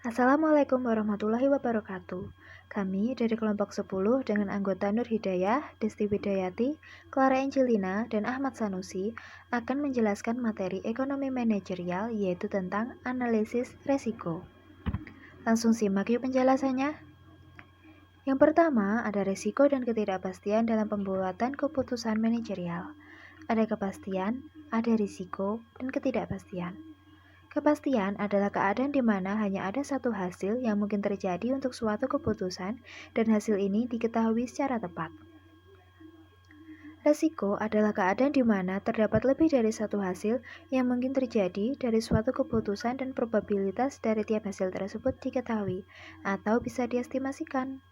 Assalamualaikum warahmatullahi wabarakatuh. Kami dari kelompok 10 dengan anggota Nur Hidayah, Desti Widayati, Clara Angelina, dan Ahmad Sanusi akan menjelaskan materi ekonomi manajerial yaitu tentang analisis resiko. Langsung simak yuk penjelasannya. Yang pertama, ada resiko dan ketidakpastian dalam pembuatan keputusan manajerial. Ada kepastian, ada risiko, dan ketidakpastian. Kepastian adalah keadaan di mana hanya ada satu hasil yang mungkin terjadi untuk suatu keputusan dan hasil ini diketahui secara tepat. Resiko adalah keadaan di mana terdapat lebih dari satu hasil yang mungkin terjadi dari suatu keputusan dan probabilitas dari tiap hasil tersebut diketahui atau bisa diestimasikan.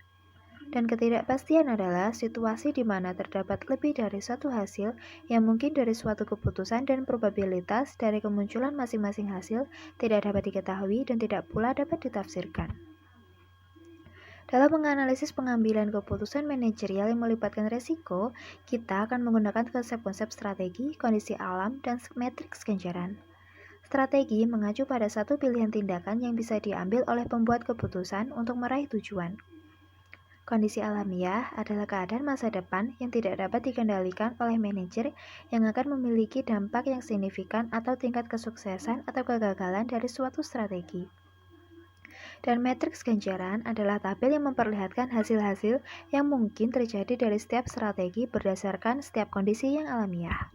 Dan ketidakpastian adalah situasi di mana terdapat lebih dari satu hasil yang mungkin dari suatu keputusan dan probabilitas dari kemunculan masing-masing hasil tidak dapat diketahui dan tidak pula dapat ditafsirkan. Dalam menganalisis pengambilan keputusan manajerial yang melibatkan resiko, kita akan menggunakan konsep-konsep strategi, kondisi alam, dan matriks ganjaran. Strategi mengacu pada satu pilihan tindakan yang bisa diambil oleh pembuat keputusan untuk meraih tujuan. Kondisi alamiah adalah keadaan masa depan yang tidak dapat dikendalikan oleh manajer yang akan memiliki dampak yang signifikan atau tingkat kesuksesan atau kegagalan dari suatu strategi. Dan matriks ganjaran adalah tabel yang memperlihatkan hasil-hasil yang mungkin terjadi dari setiap strategi berdasarkan setiap kondisi yang alamiah.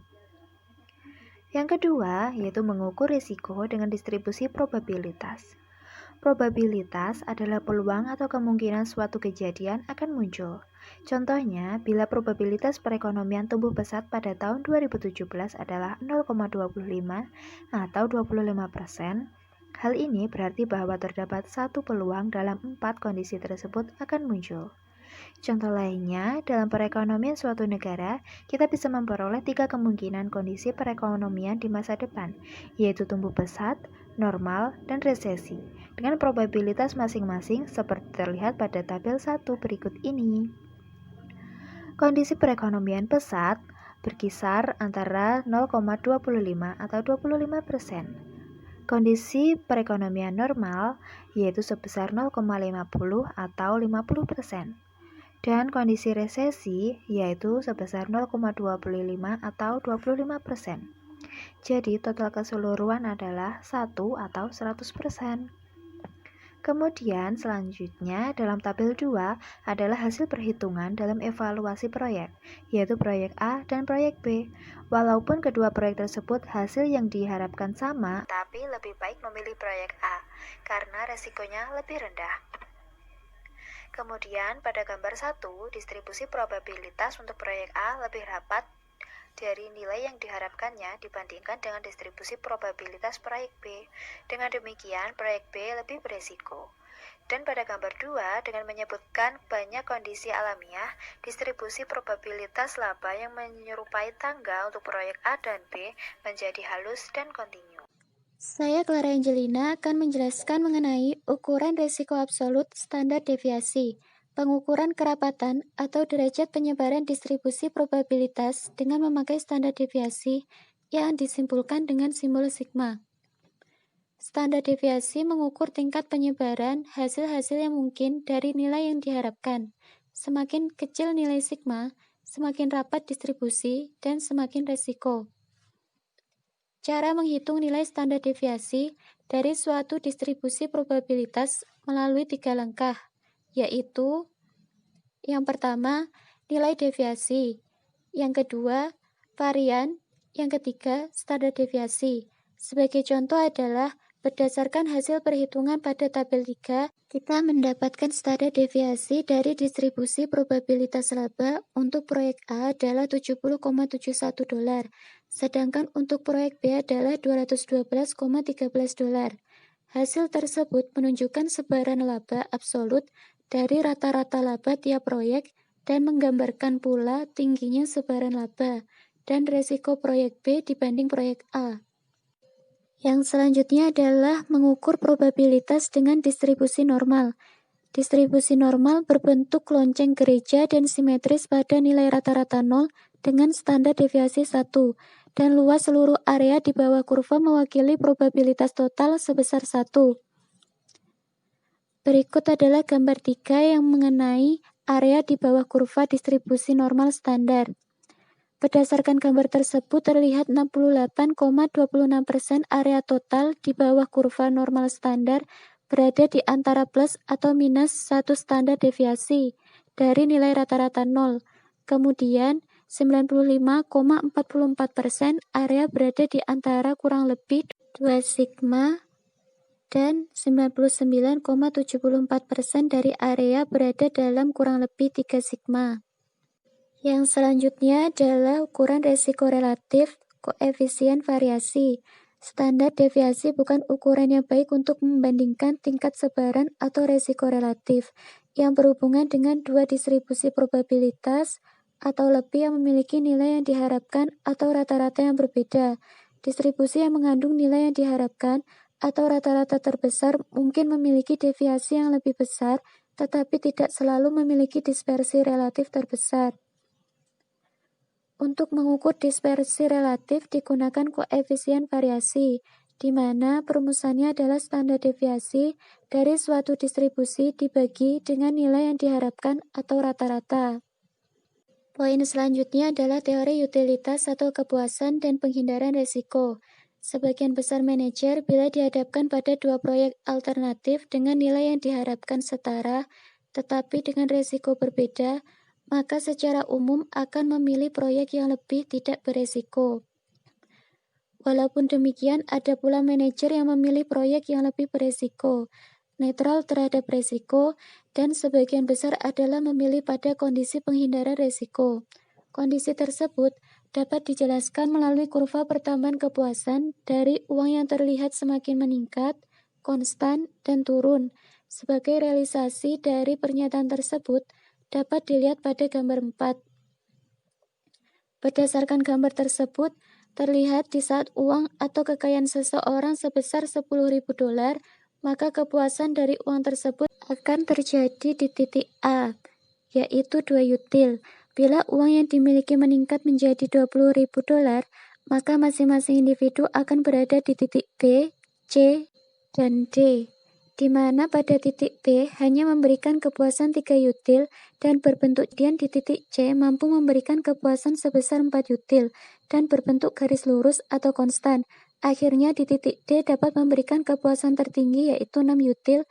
Yang kedua, yaitu mengukur risiko dengan distribusi probabilitas. Probabilitas adalah peluang atau kemungkinan suatu kejadian akan muncul. Contohnya, bila probabilitas perekonomian tumbuh pesat pada tahun 2017 adalah 0,25 atau 25%, hal ini berarti bahwa terdapat satu peluang dalam 4 kondisi tersebut akan muncul. Contoh lainnya, dalam perekonomian suatu negara, kita bisa memperoleh 3 kemungkinan kondisi perekonomian di masa depan, yaitu tumbuh pesat, normal, dan resesi, dengan probabilitas masing-masing seperti terlihat pada tabel 1 berikut ini. Kondisi perekonomian pesat berkisar antara 0,25 atau 25%. Kondisi perekonomian normal yaitu sebesar 0,50 atau 50%. Dan kondisi resesi yaitu sebesar 0,25 atau 25%. Jadi total keseluruhan adalah 1 atau 100%. Kemudian selanjutnya dalam tabel 2 adalah hasil perhitungan dalam evaluasi proyek, yaitu proyek A dan proyek B. Walaupun kedua proyek tersebut hasil yang diharapkan sama, tapi lebih baik memilih proyek A karena resikonya lebih rendah. Kemudian pada gambar 1, distribusi probabilitas untuk proyek A lebih rapat dari nilai yang diharapkannya dibandingkan dengan distribusi probabilitas proyek B. Dengan demikian, proyek B lebih beresiko. Dan pada gambar 2, dengan menyebutkan banyak kondisi alamiah, distribusi probabilitas laba yang menyerupai tangga untuk proyek A dan B menjadi halus dan kontinu. Saya Clara Angelina akan menjelaskan mengenai ukuran risiko absolut standar deviasi, pengukuran kerapatan atau derajat penyebaran distribusi probabilitas dengan memakai standar deviasi yang disimpulkan dengan simbol sigma. Standar deviasi mengukur tingkat penyebaran hasil-hasil yang mungkin dari nilai yang diharapkan. Semakin kecil nilai sigma, semakin rapat distribusi, dan semakin resiko. Cara menghitung nilai standar deviasi dari suatu distribusi probabilitas melalui 3 langkah, yaitu yang pertama, nilai deviasi, yang kedua, varian, yang ketiga, standar deviasi. Sebagai contoh adalah berdasarkan hasil perhitungan pada tabel 3, kita mendapatkan standar deviasi dari distribusi probabilitas laba untuk proyek A adalah $70,71, sedangkan untuk proyek B adalah $212,13. Hasil tersebut menunjukkan sebaran laba absolut dari rata-rata laba tiap proyek dan menggambarkan pula tingginya sebaran laba dan resiko proyek B dibanding proyek A. Yang selanjutnya adalah mengukur probabilitas dengan distribusi normal. Distribusi normal berbentuk lonceng gereja dan simetris pada nilai rata-rata 0 dengan standar deviasi 1, dan luas seluruh area di bawah kurva mewakili probabilitas total sebesar 1. Berikut adalah gambar 3 yang mengenai area di bawah kurva distribusi normal standar. Berdasarkan gambar tersebut terlihat 68,26% area total di bawah kurva normal standar berada di antara plus atau minus 1 standar deviasi dari nilai rata-rata 0. Kemudian 95,44% area berada di antara kurang lebih 2 sigma dan 99,74% dari area berada dalam kurang lebih 3 sigma. Yang selanjutnya adalah ukuran resiko relatif, koefisien variasi. Standar deviasi bukan ukuran yang baik untuk membandingkan tingkat sebaran atau resiko relatif yang berhubungan dengan dua distribusi probabilitas atau lebih yang memiliki nilai yang diharapkan atau rata-rata yang berbeda. Distribusi yang mengandung nilai yang diharapkan atau rata-rata terbesar mungkin memiliki deviasi yang lebih besar, tetapi tidak selalu memiliki dispersi relatif terbesar. Untuk mengukur dispersi relatif digunakan koefisien variasi, di mana perumusannya adalah standar deviasi dari suatu distribusi dibagi dengan nilai yang diharapkan atau rata-rata. Poin selanjutnya adalah teori utilitas atau kepuasan dan penghindaran risiko. Sebagian besar manajer bila dihadapkan pada dua proyek alternatif dengan nilai yang diharapkan setara, tetapi dengan risiko berbeda, maka secara umum akan memilih proyek yang lebih tidak beresiko. Walaupun demikian, ada pula manajer yang memilih proyek yang lebih beresiko, netral terhadap risiko, dan sebagian besar adalah memilih pada kondisi penghindaran risiko. Kondisi tersebut dapat dijelaskan melalui kurva pertambahan kepuasan dari uang yang terlihat semakin meningkat, konstan, dan turun. Sebagai realisasi dari pernyataan tersebut dapat dilihat pada gambar 4. Berdasarkan gambar tersebut, terlihat di saat uang atau kekayaan seseorang sebesar $10.000, maka kepuasan dari uang tersebut akan terjadi di titik A, yaitu 2 util. Bila uang yang dimiliki meningkat menjadi $20.000, maka masing-masing individu akan berada di titik B, C, dan D, di mana pada titik B hanya memberikan kepuasan 3 util dan berbentuk dian di titik C mampu memberikan kepuasan sebesar 4 util dan berbentuk garis lurus atau konstan. Akhirnya di titik D dapat memberikan kepuasan tertinggi yaitu 6 util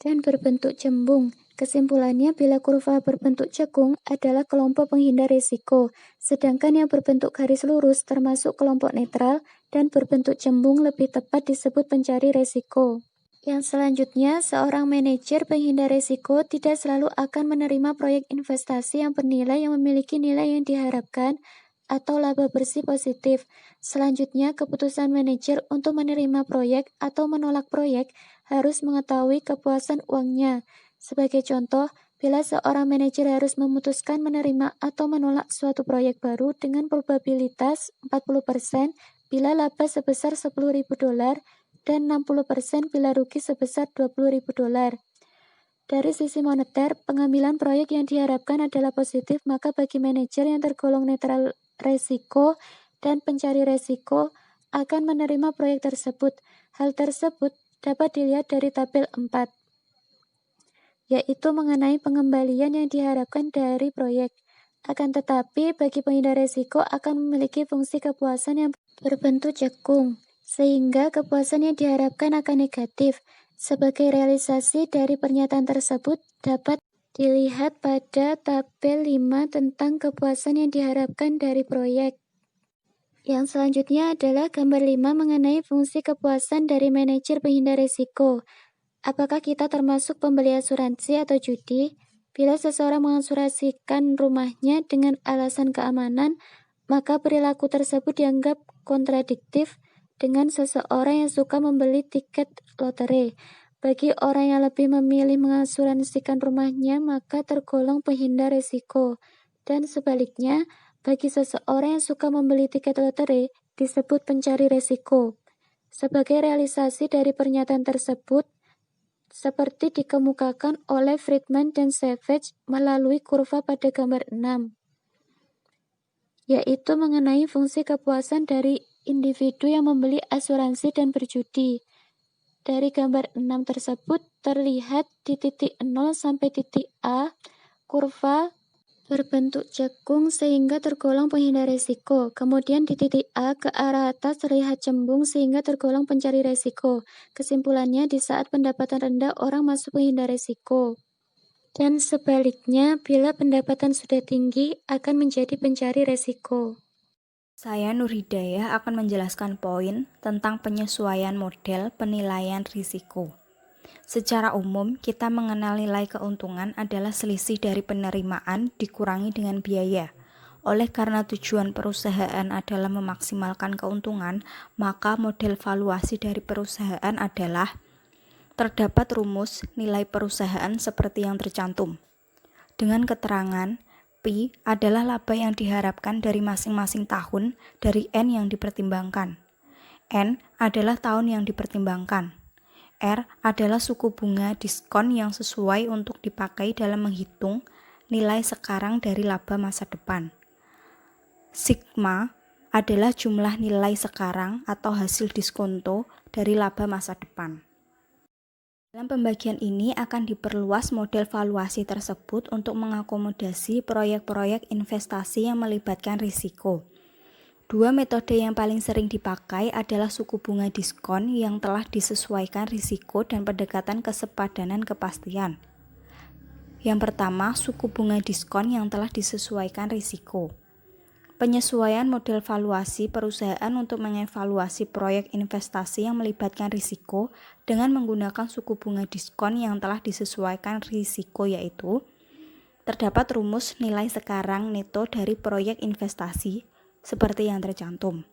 dan berbentuk cembung. Kesimpulannya, bila kurva berbentuk cekung adalah kelompok penghindar risiko, sedangkan yang berbentuk garis lurus termasuk kelompok netral dan berbentuk cembung lebih tepat disebut pencari risiko. Yang selanjutnya, seorang manajer penghindar risiko tidak selalu akan menerima proyek investasi yang bernilai yang memiliki nilai yang diharapkan atau laba bersih positif. Selanjutnya, keputusan manajer untuk menerima proyek atau menolak proyek harus mengetahui kepuasan uangnya. Sebagai contoh, bila seorang manajer harus memutuskan menerima atau menolak suatu proyek baru dengan probabilitas 40% bila laba sebesar $10.000 dan 60% bila rugi sebesar $20.000. Dari sisi moneter, pengambilan proyek yang diharapkan adalah positif, maka bagi manajer yang tergolong netral resiko dan pencari resiko akan menerima proyek tersebut. Hal tersebut dapat dilihat dari tabel 4, yaitu mengenai pengembalian yang diharapkan dari proyek. Akan tetapi, bagi penghindar resiko akan memiliki fungsi kepuasan yang berbentuk cekung, sehingga kepuasan yang diharapkan akan negatif. Sebagai realisasi dari pernyataan tersebut dapat dilihat pada tabel 5 tentang kepuasan yang diharapkan dari proyek. Yang selanjutnya adalah gambar 5 mengenai fungsi kepuasan dari manajer penghindar risiko. Apakah kita termasuk pembeli asuransi atau judi? Bila seseorang mengasuransikan rumahnya dengan alasan keamanan, maka perilaku tersebut dianggap kontradiktif dengan seseorang yang suka membeli tiket lotre. Bagi orang yang lebih memilih mengasuransikan rumahnya, maka tergolong penghindar risiko. Dan sebaliknya, bagi seseorang yang suka membeli tiket lotre, disebut pencari risiko. Sebagai realisasi dari pernyataan tersebut, seperti dikemukakan oleh Friedman dan Savage melalui kurva pada gambar 6, yaitu mengenai fungsi kepuasan dari individu yang membeli asuransi dan berjudi. Dari gambar 6 tersebut terlihat di titik 0 sampai titik A, kurva berbentuk cekung sehingga tergolong penghindar resiko. Kemudian di titik A ke arah atas terlihat cembung sehingga tergolong pencari resiko. Kesimpulannya, di saat pendapatan rendah orang masuk penghindar resiko. Dan sebaliknya, bila pendapatan sudah tinggi akan menjadi pencari resiko. Saya Nur Hidayah akan menjelaskan poin tentang penyesuaian model penilaian risiko. Secara umum, kita mengenal nilai keuntungan adalah selisih dari penerimaan dikurangi dengan biaya. Oleh karena tujuan perusahaan adalah memaksimalkan keuntungan, maka model valuasi dari perusahaan adalah terdapat rumus nilai perusahaan seperti yang tercantum. Dengan keterangan, P adalah laba yang diharapkan dari masing-masing tahun dari N yang dipertimbangkan. N adalah tahun yang dipertimbangkan. R adalah suku bunga diskon yang sesuai untuk dipakai dalam menghitung nilai sekarang dari laba masa depan. Sigma adalah jumlah nilai sekarang atau hasil diskonto dari laba masa depan. Dalam pembagian ini akan diperluas model valuasi tersebut untuk mengakomodasi proyek-proyek investasi yang melibatkan risiko. Dua metode yang paling sering dipakai adalah suku bunga diskon yang telah disesuaikan risiko dan pendekatan kesepadanan kepastian. Yang pertama, suku bunga diskon yang telah disesuaikan risiko. Penyesuaian model valuasi perusahaan untuk mengevaluasi proyek investasi yang melibatkan risiko dengan menggunakan suku bunga diskon yang telah disesuaikan risiko, yaitu terdapat rumus nilai sekarang neto dari proyek investasi seperti yang tercantum.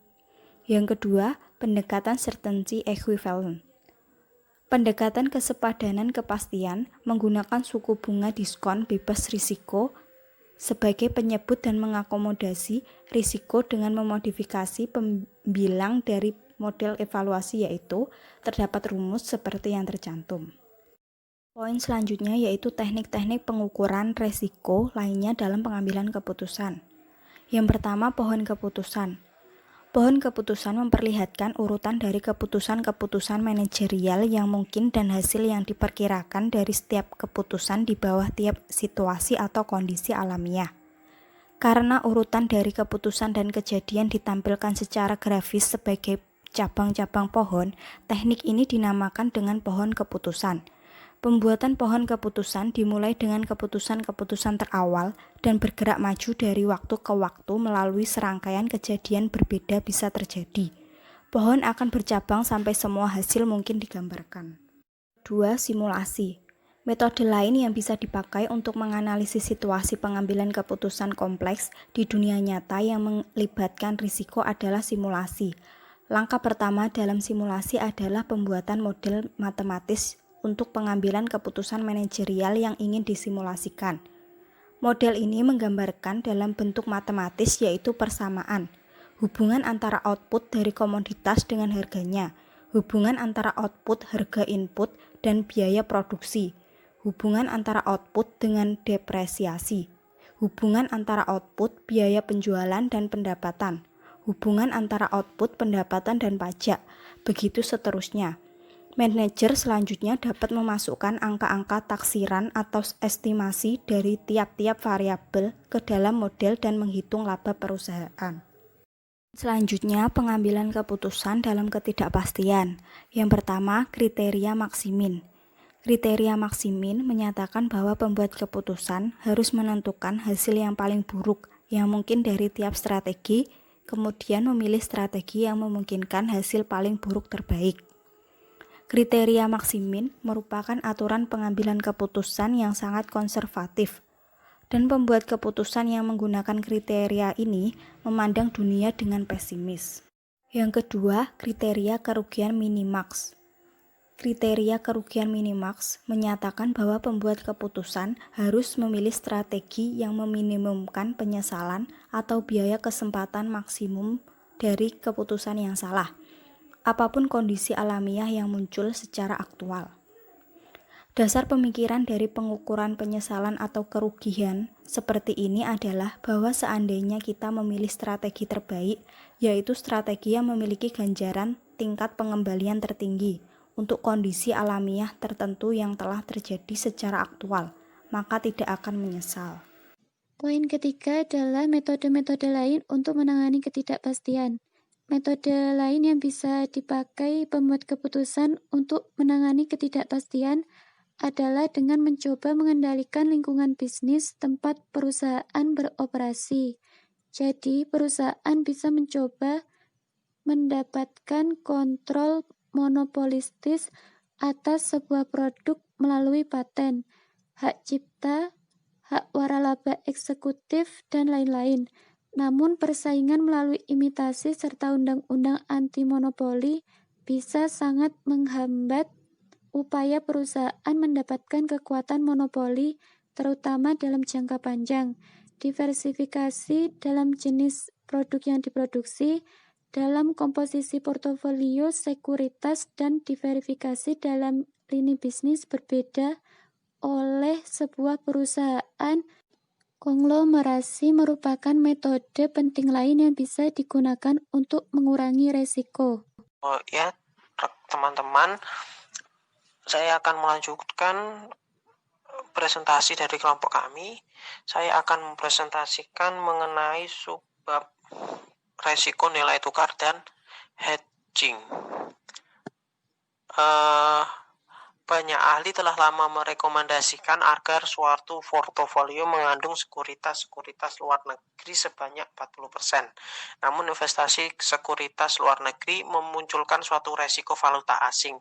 Yang kedua, pendekatan certainty equivalent. Pendekatan kesepadanan kepastian menggunakan suku bunga diskon bebas risiko sebagai penyebut dan mengakomodasi risiko dengan memodifikasi pembilang dari model evaluasi, yaitu terdapat rumus seperti yang tercantum. Poin selanjutnya yaitu teknik-teknik pengukuran risiko lainnya dalam pengambilan keputusan. Yang pertama, pohon keputusan. Pohon keputusan memperlihatkan urutan dari keputusan-keputusan manajerial yang mungkin dan hasil yang diperkirakan dari setiap keputusan di bawah tiap situasi atau kondisi alamiah. Karena urutan dari keputusan dan kejadian ditampilkan secara grafis sebagai cabang-cabang pohon, teknik ini dinamakan dengan pohon keputusan. Pembuatan pohon keputusan dimulai dengan keputusan-keputusan terawal dan bergerak maju dari waktu ke waktu melalui serangkaian kejadian berbeda bisa terjadi. Pohon akan bercabang sampai semua hasil mungkin digambarkan. 2. Simulasi. Metode lain yang bisa dipakai untuk menganalisis situasi pengambilan keputusan kompleks di dunia nyata yang melibatkan risiko adalah simulasi. Langkah pertama dalam simulasi adalah pembuatan model matematis untuk pengambilan keputusan manajerial yang ingin disimulasikan. Model ini menggambarkan dalam bentuk matematis yaitu persamaan, hubungan antara output dari komoditas dengan harganya, hubungan antara output harga input dan biaya produksi, hubungan antara output dengan depresiasi, hubungan antara output biaya penjualan dan pendapatan, hubungan antara output pendapatan dan pajak, begitu seterusnya. Manajer selanjutnya dapat memasukkan angka-angka taksiran atau estimasi dari tiap-tiap variabel ke dalam model dan menghitung laba perusahaan. Selanjutnya, pengambilan keputusan dalam ketidakpastian. Yang pertama, kriteria maksimin. Kriteria maksimin menyatakan bahwa pembuat keputusan harus menentukan hasil yang paling buruk yang mungkin dari tiap strategi, kemudian memilih strategi yang memungkinkan hasil paling buruk terbaik. Kriteria maksimin merupakan aturan pengambilan keputusan yang sangat konservatif, dan pembuat keputusan yang menggunakan kriteria ini memandang dunia dengan pesimis. Yang kedua, kriteria kerugian minimaks. Kriteria kerugian minimaks menyatakan bahwa pembuat keputusan harus memilih strategi yang meminimumkan penyesalan atau biaya kesempatan maksimum dari keputusan yang salah, apapun kondisi alamiah yang muncul secara aktual. Dasar pemikiran dari pengukuran penyesalan atau kerugian seperti ini adalah bahwa seandainya kita memilih strategi terbaik, yaitu strategi yang memiliki ganjaran tingkat pengembalian tertinggi untuk kondisi alamiah tertentu yang telah terjadi secara aktual, maka tidak akan menyesal. Poin ketiga adalah metode-metode lain untuk menangani ketidakpastian. Metode lain yang bisa dipakai pembuat keputusan untuk menangani ketidakpastian adalah dengan mencoba mengendalikan lingkungan bisnis tempat perusahaan beroperasi. Jadi, perusahaan bisa mencoba mendapatkan kontrol monopolistis atas sebuah produk melalui paten, hak cipta, hak waralaba eksekutif, dan lain-lain. Namun persaingan melalui imitasi serta undang-undang anti-monopoli bisa sangat menghambat upaya perusahaan mendapatkan kekuatan monopoli, terutama dalam jangka panjang. Diversifikasi dalam jenis produk yang diproduksi, dalam komposisi portofolio sekuritas, dan diverifikasi dalam lini bisnis berbeda oleh sebuah perusahaan konglomerasi merupakan metode penting lain yang bisa digunakan untuk mengurangi resiko. Ya, teman-teman, saya akan melanjutkan presentasi dari kelompok kami. Saya akan mempresentasikan mengenai subbab resiko nilai tukar dan hedging. Banyak ahli telah lama merekomendasikan agar suatu portofolio mengandung sekuritas luar negeri sebanyak 40%. Namun investasi sekuritas luar negeri memunculkan suatu resiko valuta asing.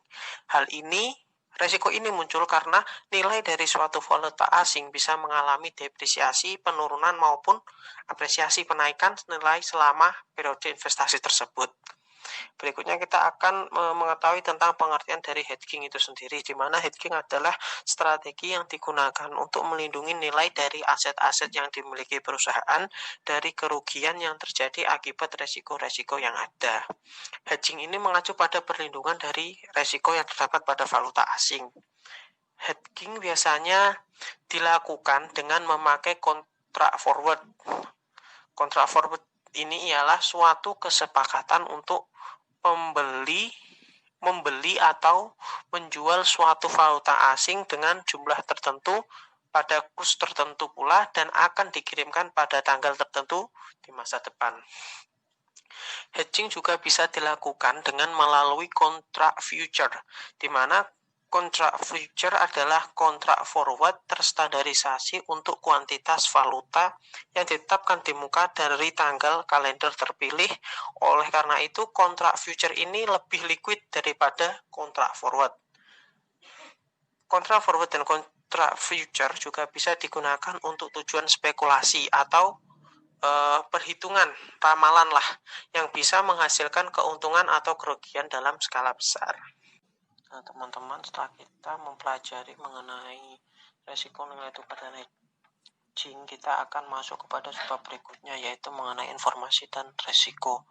Resiko ini muncul karena nilai dari suatu valuta asing bisa mengalami depresiasi, penurunan maupun apresiasi penaikan nilai selama periode investasi tersebut. Berikutnya kita akan mengetahui tentang pengertian dari hedging itu sendiri, di mana hedging adalah strategi yang digunakan untuk melindungi nilai dari aset-aset yang dimiliki perusahaan dari kerugian yang terjadi akibat resiko-resiko yang ada. Hedging ini mengacu pada perlindungan dari resiko yang terdapat pada valuta asing. Hedging biasanya dilakukan dengan memakai kontrak forward. Kontrak forward ini ialah suatu kesepakatan untuk membeli atau menjual suatu valuta asing dengan jumlah tertentu pada kurs tertentu pula dan akan dikirimkan pada tanggal tertentu di masa depan. Hedging juga bisa dilakukan dengan melalui kontrak future, di mana kontrak future adalah kontrak forward terstandarisasi untuk kuantitas valuta yang ditetapkan di muka dari tanggal kalender terpilih. Oleh karena itu, kontrak future ini lebih liquid daripada kontrak forward. Kontrak forward dan kontrak future juga bisa digunakan untuk tujuan spekulasi atau perhitungan ramalan lah yang bisa menghasilkan keuntungan atau kerugian dalam skala besar. Nah, teman-teman, setelah kita mempelajari mengenai resiko nilai tukar dan hedging, kita akan masuk kepada subbab berikutnya, yaitu mengenai informasi dan resiko.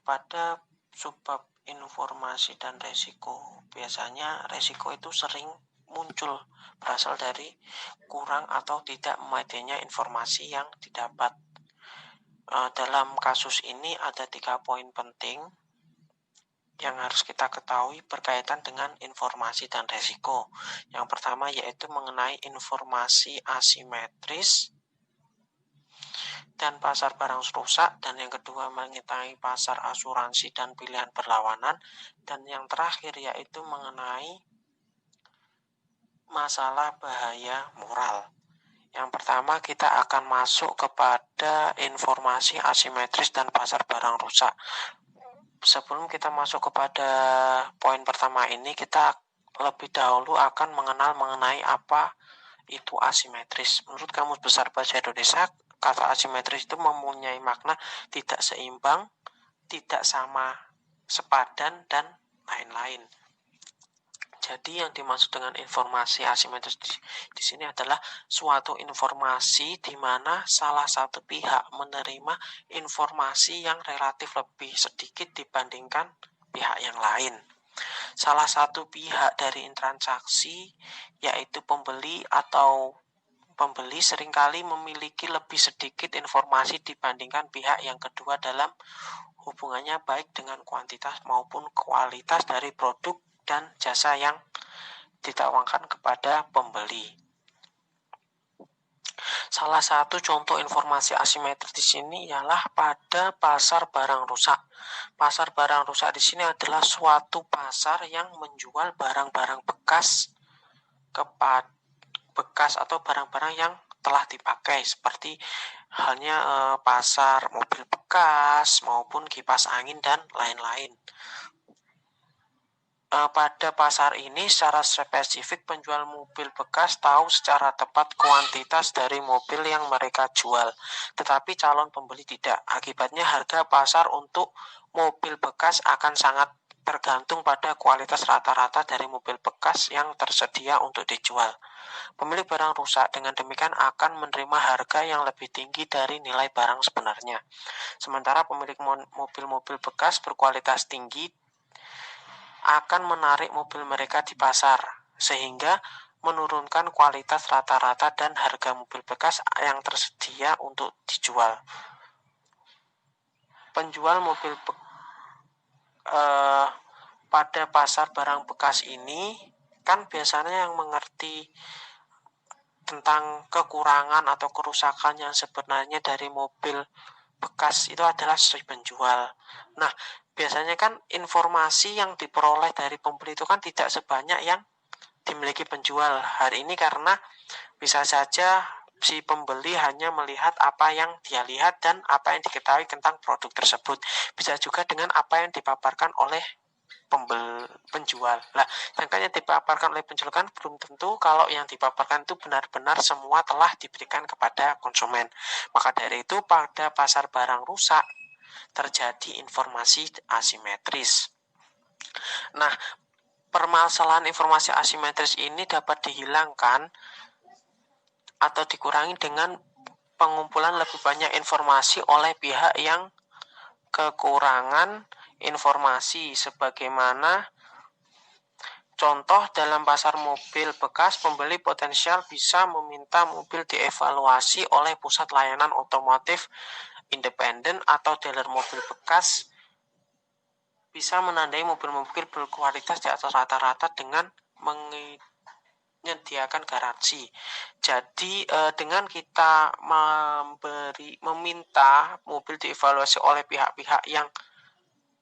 Pada subbab informasi dan resiko, biasanya resiko itu sering muncul berasal dari kurang atau tidak memadainya informasi yang didapat. Dalam kasus ini ada 3 poin penting yang harus kita ketahui berkaitan dengan informasi dan resiko. Yang pertama yaitu mengenai informasi asimetris dan pasar barang rusak, dan yang kedua mengenai pasar asuransi dan pilihan berlawanan, dan yang terakhir yaitu mengenai masalah bahaya moral. Yang pertama kita akan masuk kepada informasi asimetris dan pasar barang rusak. Sebelum kita masuk kepada poin pertama ini, kita lebih dahulu akan mengenal mengenai apa itu asimetris. Menurut Kamus Besar Bahasa Indonesia, kata asimetris itu mempunyai makna tidak seimbang, tidak sama, sepadan, dan lain-lain. Jadi yang dimaksud dengan informasi asimetris di sini adalah suatu informasi di mana salah satu pihak menerima informasi yang relatif lebih sedikit dibandingkan pihak yang lain. Salah satu pihak dari transaksi, yaitu pembeli atau pembeli seringkali memiliki lebih sedikit informasi dibandingkan pihak yang kedua dalam hubungannya baik dengan kuantitas maupun kualitas dari produk dan jasa yang ditawarkan kepada pembeli. Salah satu contoh informasi asimetris di sini ialah pada pasar barang rusak. Pasar barang rusak di sini adalah suatu pasar yang menjual barang-barang bekas atau barang-barang yang telah dipakai, seperti halnya pasar mobil bekas maupun kipas angin dan lain-lain. Pada pasar ini secara spesifik penjual mobil bekas tahu secara tepat kuantitas dari mobil yang mereka jual, tetapi calon pembeli tidak. Akibatnya harga pasar untuk mobil bekas akan sangat tergantung pada kualitas rata-rata dari mobil bekas yang tersedia untuk dijual. Pemilik barang rusak dengan demikian akan menerima harga yang lebih tinggi dari nilai barang sebenarnya. Sementara pemilik mobil-mobil bekas berkualitas tinggi akan menarik mobil mereka di pasar, sehingga menurunkan kualitas rata-rata dan harga mobil bekas yang tersedia untuk dijual. Penjual mobil pada pasar barang bekas ini kan biasanya yang mengerti tentang kekurangan atau kerusakan yang sebenarnya dari mobil bekas itu adalah si penjual. Nah, biasanya kan informasi yang diperoleh dari pembeli itu kan tidak sebanyak yang dimiliki penjual. Hari ini karena bisa saja si pembeli hanya melihat apa yang dia lihat dan apa yang diketahui tentang produk tersebut. Bisa juga dengan apa yang dipaparkan oleh penjual. Nah, sedangkan yang dipaparkan oleh penjual kan belum tentu kalau yang dipaparkan itu benar-benar semua telah diberikan kepada konsumen. Maka dari itu pada pasar barang rusak terjadi informasi asimetris. Nah, permasalahan informasi asimetris ini dapat dihilangkan atau dikurangi dengan pengumpulan lebih banyak informasi oleh pihak yang kekurangan informasi, sebagaimana contoh dalam pasar mobil bekas, pembeli potensial bisa meminta mobil dievaluasi oleh pusat layanan otomotif independen atau dealer mobil bekas, bisa menandai mobil-mobil berkualitas di atas rata-rata dengan menyediakan garansi. Jadi dengan kita meminta mobil dievaluasi oleh pihak-pihak yang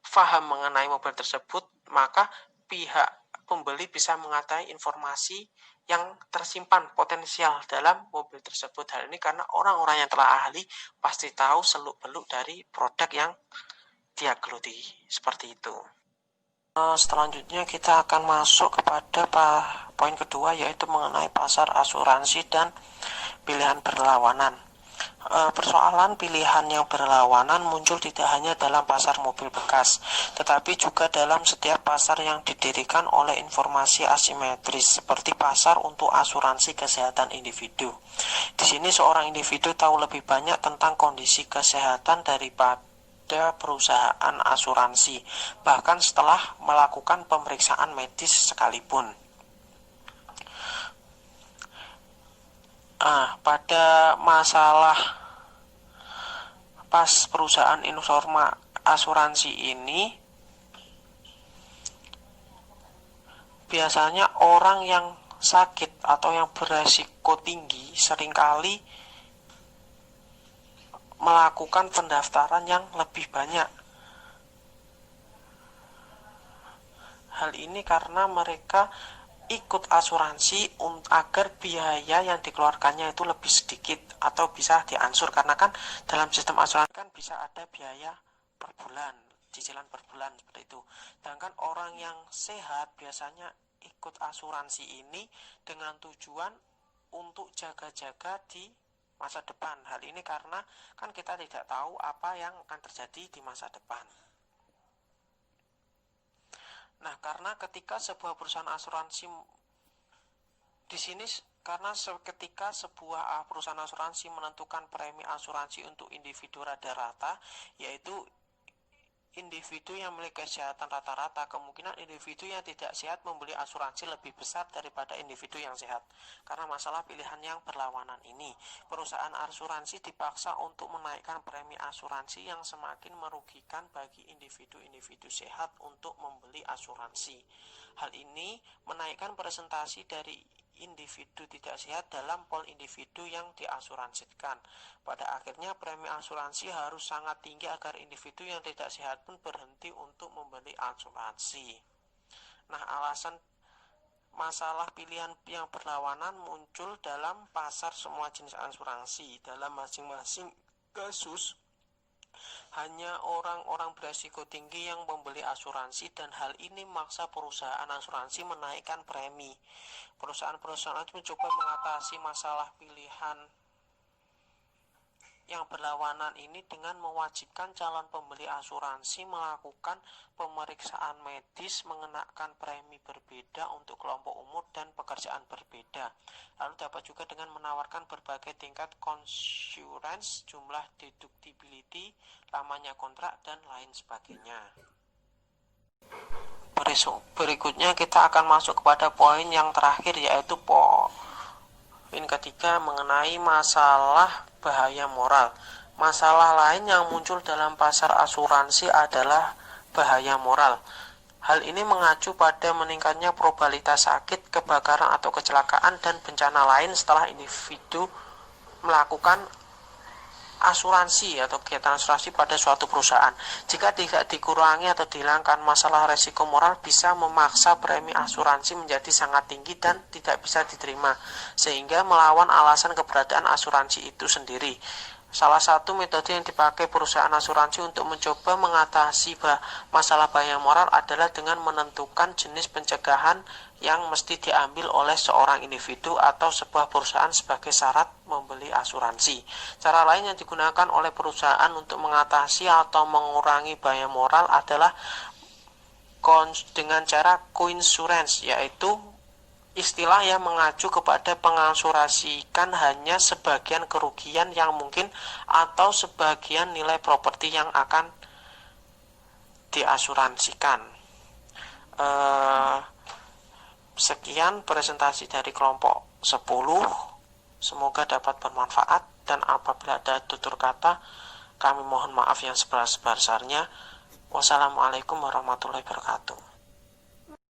paham mengenai mobil tersebut, maka pihak pembeli bisa mengetahui informasi yang tersimpan potensial dalam mobil tersebut. Hal ini karena orang-orang yang telah ahli pasti tahu seluk-beluk dari produk yang dia geluti, seperti itu. Selanjutnya kita akan masuk kepada poin kedua, yaitu mengenai pasar asuransi dan pilihan berlawanan. Persoalan pilihan yang berlawanan muncul tidak hanya dalam pasar mobil bekas, tetapi juga dalam setiap pasar yang didirikan oleh informasi asimetris, seperti pasar untuk asuransi kesehatan individu. Di sini seorang individu tahu lebih banyak tentang kondisi kesehatan daripada perusahaan asuransi, bahkan setelah melakukan pemeriksaan medis sekalipun. Pada masalah pas perusahaan informa asuransi ini, biasanya orang yang sakit atau yang beresiko tinggi seringkali melakukan pendaftaran yang lebih banyak. Hal ini karena mereka ikut asuransi agar biaya yang dikeluarkannya itu lebih sedikit atau bisa diansur, karena kan dalam sistem asuransi kan bisa ada biaya per bulan, cicilan per bulan seperti itu. Sedangkan orang yang sehat biasanya ikut asuransi ini dengan tujuan untuk jaga-jaga di masa depan. Hal ini karena kan kita tidak tahu apa yang akan terjadi di masa depan. Nah, karena ketika sebuah perusahaan asuransi di sini, karena ketika sebuah perusahaan asuransi menentukan premi asuransi untuk individu rata-rata, yaitu individu yang memiliki kesehatan rata-rata, kemungkinan individu yang tidak sehat membeli asuransi lebih besar daripada individu yang sehat. Karena masalah pilihan yang berlawanan ini, perusahaan asuransi dipaksa untuk menaikkan premi asuransi yang semakin merugikan bagi individu-individu sehat untuk membeli asuransi. Hal ini menaikkan presentasi dari individu tidak sehat dalam pool individu yang diasuransikan. Pada akhirnya premi asuransi harus sangat tinggi agar individu yang tidak sehat pun berhenti untuk membeli asuransi. Nah, alasan masalah pilihan yang berlawanan muncul dalam pasar semua jenis asuransi. Dalam masing-masing kasus, hanya orang-orang beresiko tinggi yang membeli asuransi, dan hal ini memaksa perusahaan asuransi menaikkan premi. Perusahaan-perusahaan itu mencoba mengatasi masalah pilihan yang berlawanan ini dengan mewajibkan calon pembeli asuransi melakukan pemeriksaan medis, mengenakan premi berbeda untuk kelompok umur dan pekerjaan berbeda. Lalu dapat juga dengan menawarkan berbagai tingkat consurance, jumlah deductibility, lamanya kontrak, dan lain sebagainya. Berikutnya kita akan masuk kepada poin yang terakhir, yaitu poin ketiga mengenai masalah bahaya moral. Masalah lain yang muncul dalam pasar asuransi adalah bahaya moral. Hal ini mengacu pada meningkatnya probabilitas sakit, kebakaran atau kecelakaan, dan bencana lain setelah individu melakukan asuransi atau kegiatan asuransi pada suatu perusahaan. Jika tidak dikurangi atau dihilangkan masalah resiko moral, bisa memaksa premi asuransi menjadi sangat tinggi dan tidak bisa diterima, sehingga melawan alasan keberadaan asuransi itu sendiri. Salah satu metode yang dipakai perusahaan asuransi untuk mencoba mengatasi masalah bahaya moral adalah dengan menentukan jenis pencegahan yang mesti diambil oleh seorang individu atau sebuah perusahaan sebagai syarat membeli asuransi. Cara lain yang digunakan oleh perusahaan untuk mengatasi atau mengurangi bahaya moral adalah dengan cara coinsurance, yaitu istilah yang mengacu kepada mengasurasikan hanya sebagian kerugian yang mungkin atau sebagian nilai properti yang akan diasuransikan. Sekian presentasi dari kelompok 10. Semoga dapat bermanfaat, dan apabila ada tutur kata, kami mohon maaf yang sebesar-besarnya. Wassalamualaikum warahmatullahi wabarakatuh.